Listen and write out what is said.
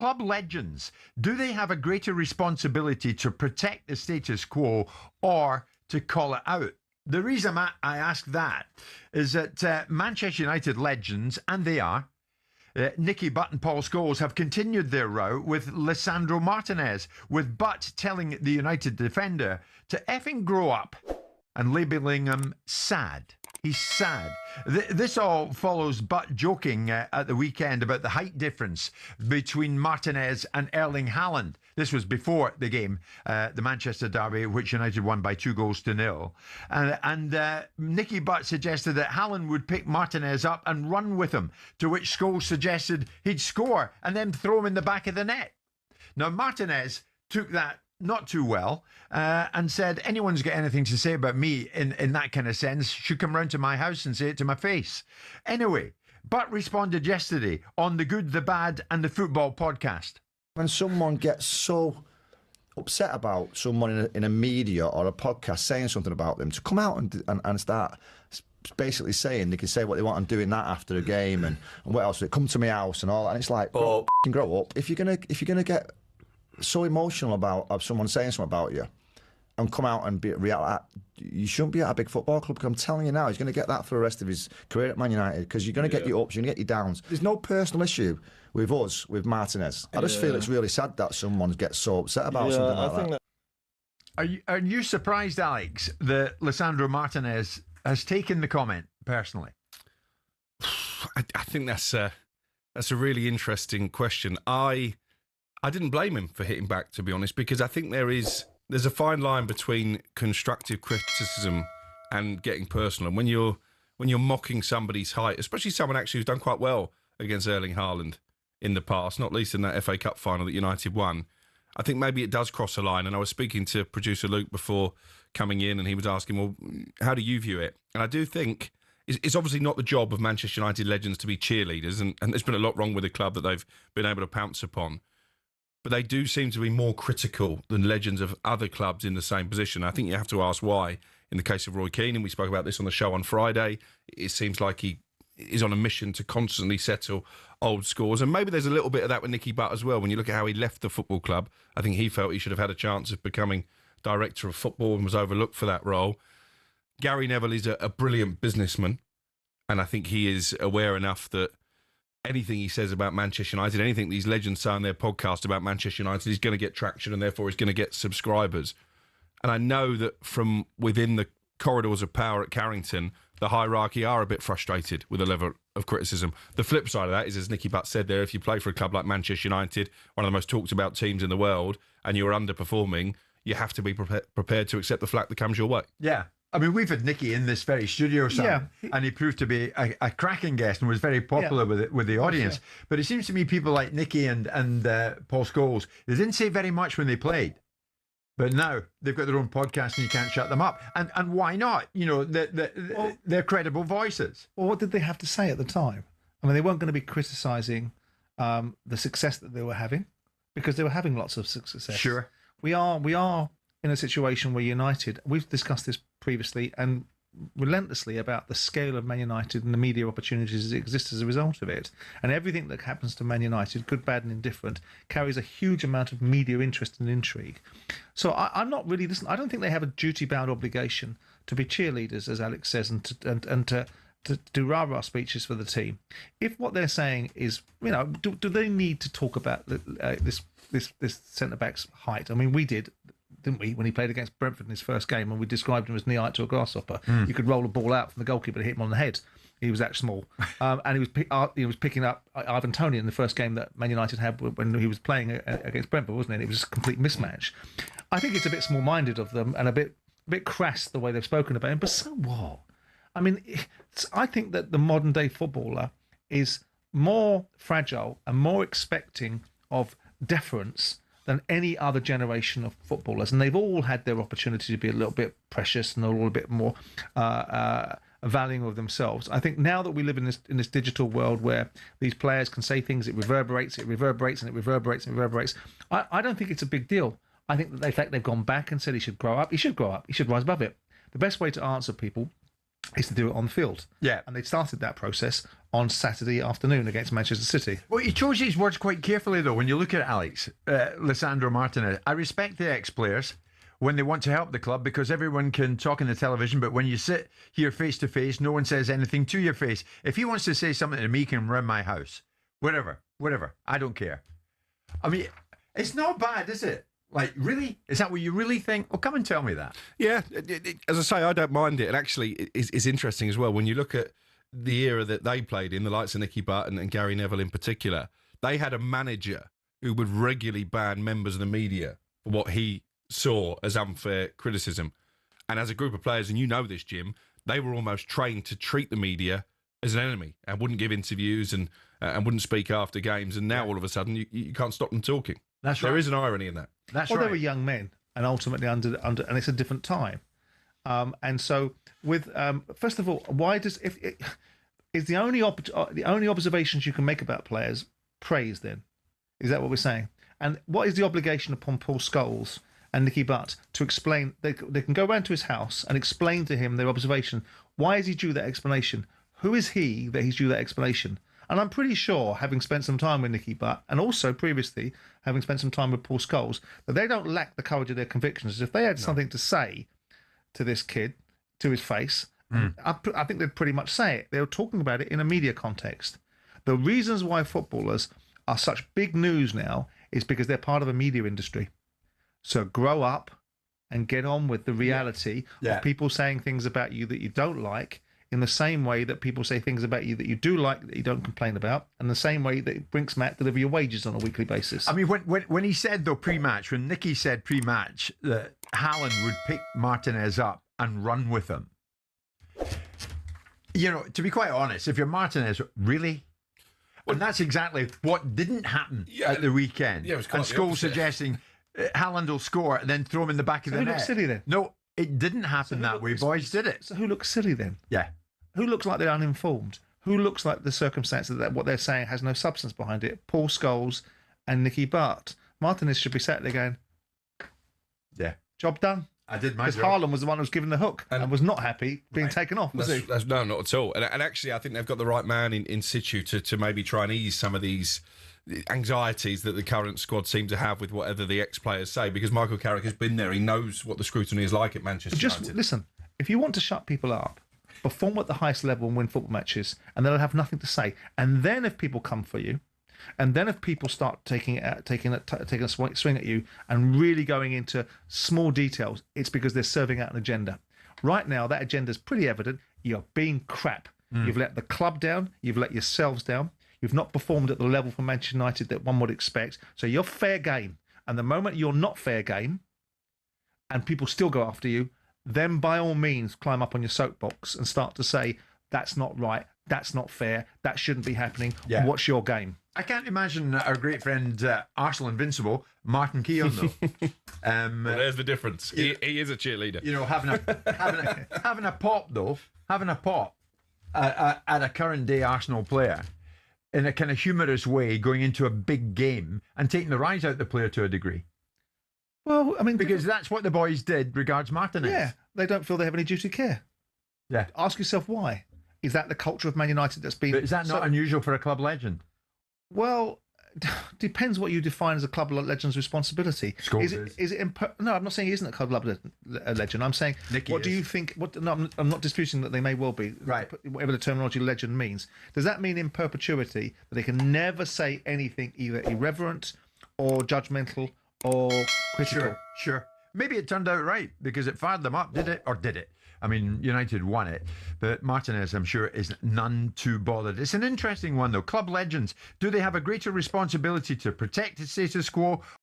club legends, do they have a greater responsibility to protect the status quo or to call it out? The reason I ask that is that Manchester United legends, and they are, Nicky Butt and Paul Scholes have continued their row with Lisandro Martinez, with Butt telling the United defender to effing grow up and labelling him sad. He's sad. This all follows Butt joking at the weekend about the height difference between Martinez and Erling Haaland. This was before the game, the Manchester derby, which United won by 2-0. And Nicky Butt suggested that Haaland would pick Martinez up and run with him, to which Scholes suggested he'd score and then throw him in the back of the net. Now, Martinez took that not too well, and said, anyone's got anything to say about me in that kind of sense should come round to my house and say it to my face. Anyway, Butt responded yesterday on The Good, the Bad and the Football podcast. When someone gets so upset about someone in a media or a podcast saying something about them, to come out and start basically saying they can say what they want and doing that after a game and what else, they come to my house and all that, and it's like, bro, grow up. If you're gonna get so emotional about someone saying something about you and come out and react, you shouldn't be at a big football club, because I'm telling you now, he's going to get that for the rest of his career at Man United, because you're going to get your ups, you're going to get your downs. There's no personal issue with us, with Martinez. I just feel it's really sad that someone gets so upset about something like that. Are you surprised, Alex, that Lisandro Martinez has taken the comment personally? I think that's a really interesting question. I didn't blame him for hitting back, to be honest, because I think there's a fine line between constructive criticism and getting personal. And when you're mocking somebody's height, especially someone actually who's done quite well against Erling Haaland in the past, not least in that FA Cup final that United won, I think maybe it does cross a line. And I was speaking to producer Luke before coming in, and he was asking, well, how do you view it? And I do think it's obviously not the job of Manchester United legends to be cheerleaders, and there's been a lot wrong with the club that they've been able to pounce upon. But they do seem to be more critical than legends of other clubs in the same position. I think you have to ask why. In the case of Roy Keane, and we spoke about this on the show on Friday, it seems like he is on a mission to constantly settle old scores. And maybe there's a little bit of that with Nicky Butt as well. When you look at how he left the football club, I think he felt he should have had a chance of becoming director of football and was overlooked for that role. Gary Neville is a brilliant businessman, and I think he is aware enough that anything he says about Manchester United, anything these legends say on their podcast about Manchester United, he's going to get traction, and therefore he's going to get subscribers. And I know that from within the corridors of power at Carrington, the hierarchy are a bit frustrated with the level of criticism. The flip side of that is, as Nicky Butt said there, if you play for a club like Manchester United, one of the most talked about teams in the world, and you're underperforming, you have to be prepared to accept the flack that comes your way. Yeah. I mean, we've had Nicky in this very studio, and he proved to be a cracking guest and was very popular with the audience. Yeah. But it seems to me people like Nicky and Paul Scholes, they didn't say very much when they played. But now they've got their own podcast and you can't shut them up. And why not? You know, they're credible voices. Well, what did they have to say at the time? I mean, they weren't going to be criticising the success that they were having, because they were having lots of success. Sure. We are in a situation where United, we've discussed this previously and relentlessly about the scale of Man United and the media opportunities that exist as a result of it. And everything that happens to Man United, good, bad and indifferent, carries a huge amount of media interest and intrigue. So I'm not really, I don't think they have a duty-bound obligation to be cheerleaders, as Alex says, and to do rah-rah speeches for the team. If what they're saying is, you know, do they need to talk about this centre-back's height? I mean, we did, didn't we, when he played against Brentford in his first game, and we described him as knee-height to a grasshopper. You could roll a ball out from the goalkeeper to hit him on the head. He was that small. And he was picking up Ivan Toney in the first game that Man United had when he was playing against Brentford, wasn't it? It was a complete mismatch. I think it's a bit small-minded of them and a bit crass the way they've spoken about him, but so what? I mean, I think that the modern-day footballer is more fragile and more expecting of deference than any other generation of footballers, and they've all had their opportunity to be a little bit precious and a little bit more valuing of themselves. I think now that we live in this digital world where these players can say things, it reverberates, and it reverberates, and it reverberates. I don't think it's a big deal. I think that in fact they've gone back and said he should grow up. He should grow up. He should rise above it. The best way to answer people is to do it on the field. Yeah. And they started that process on Saturday afternoon against Manchester City. Well, he chose his words quite carefully, though. When you look at Alex, Lisandro Martinez, I respect the ex-players when they want to help the club, because everyone can talk on the television, but when you sit here face to face, no one says anything to your face. If he wants to say something to me, he can run my house. Whatever. I don't care. I mean, it's not bad, is it? Like, really? Is that what you really think? Well, come and tell me that. Yeah, as I say, I don't mind it. And actually, it's interesting as well when you look at the era that they played in, the likes of Nicky Butt and Gary Neville in particular. They had a manager who would regularly ban members of the media for what he saw as unfair criticism. And as a group of players, and you know this, Jim, they were almost trained to treat the media as an enemy and wouldn't give interviews and wouldn't speak after games. And now all of a sudden, you can't stop them talking. That's right. There is an irony in that. That's Well, right. they were young men, and ultimately under, and it's a different time. And so, with first of all, why does is the only observations you can make about players praise? Then is that what we're saying? And what is the obligation upon Paul Scholes and Nicky Butt to explain? They can go round to his house and explain to him their observation. Why is he due that explanation? Who is he that he's due that explanation? And I'm pretty sure, having spent some time with Nicky Butt, and also previously having spent some time with Paul Scholes, that they don't lack the courage of their convictions. If they had something to say to this kid, to his face, I think they'd pretty much say it. They were talking about it in a media context. The reasons why footballers are such big news now is because they're part of a media industry. So grow up and get on with the reality of people saying things about you that you don't like, in the same way that people say things about you that you do like, that you don't complain about, and the same way that Brinks-Matt deliver your wages on a weekly basis. I mean, when he said, though, pre-match, when Nicky said pre-match that Haaland would pick Martinez up and run with him, you know, to be quite honest, if you're Martinez, really? And that's exactly what didn't happen at the weekend. Yeah, it was quite and the Scholes opposite. suggesting Haaland will score and then throw him in the back of the who net. looks silly then? No, it didn't happen that way, boys, did it? So who looks silly then? Yeah. Who looks like they're uninformed? Who looks like the circumstances that what they're saying has no substance behind it? Paul Scholes and Nicky Butt. Martinez should be sat there going, Yeah. job done. I did my Because job. Haaland was the one who was given the hook and was not happy being taken off, was he? No, not at all. And actually, I think they've got the right man in situ to maybe try and ease some of these anxieties that the current squad seem to have with whatever the ex-players say, because Michael Carrick has been there. He knows what the scrutiny is like at Manchester Just United. listen, if you want to shut people up, perform at the highest level and win football matches, and they'll have nothing to say. And then if people come for you, and then if people start taking a swing at you and really going into small details, it's because they're serving out an agenda. Right now, that agenda is pretty evident. You're being crap. You've let the club down. You've let yourselves down. You've not performed at the level for Manchester United that one would expect. So you're fair game. And the moment you're not fair game, and people still go after you, then by all means climb up on your soapbox and start to say, that's not right, that's not fair, that shouldn't be happening. Yeah. What's your game? I can't imagine our great friend Arsenal Invincible, Martin Keown, though. Well, there's the difference. He is a cheerleader. You know, having a pop at a current day Arsenal player in a kind of humorous way, going into a big game and taking the rise out the player to a degree. Well, I mean, Because that's what the boys did regards Martinez. yeah, they don't feel they have any duty of care. Yeah. Ask yourself why. Is that the culture of Man United that's been... But is that not unusual for a club legend? Well, depends what you define as a club legend's responsibility. Scholes Is it no, I'm not saying he isn't a club legend. I'm saying, Nicky what do is. you think? No, I'm not disputing that they may well be. Right. Whatever the terminology legend means. Does that mean in perpetuity that they can never say anything either irreverent or judgmental or critical? Sure. Maybe it turned out right because it fired them up, did it? Or did it? I mean, United won it, but Martinez, I'm sure, is none too bothered. It's an interesting one, though. Club legends, do they have a greater responsibility to protect the status quo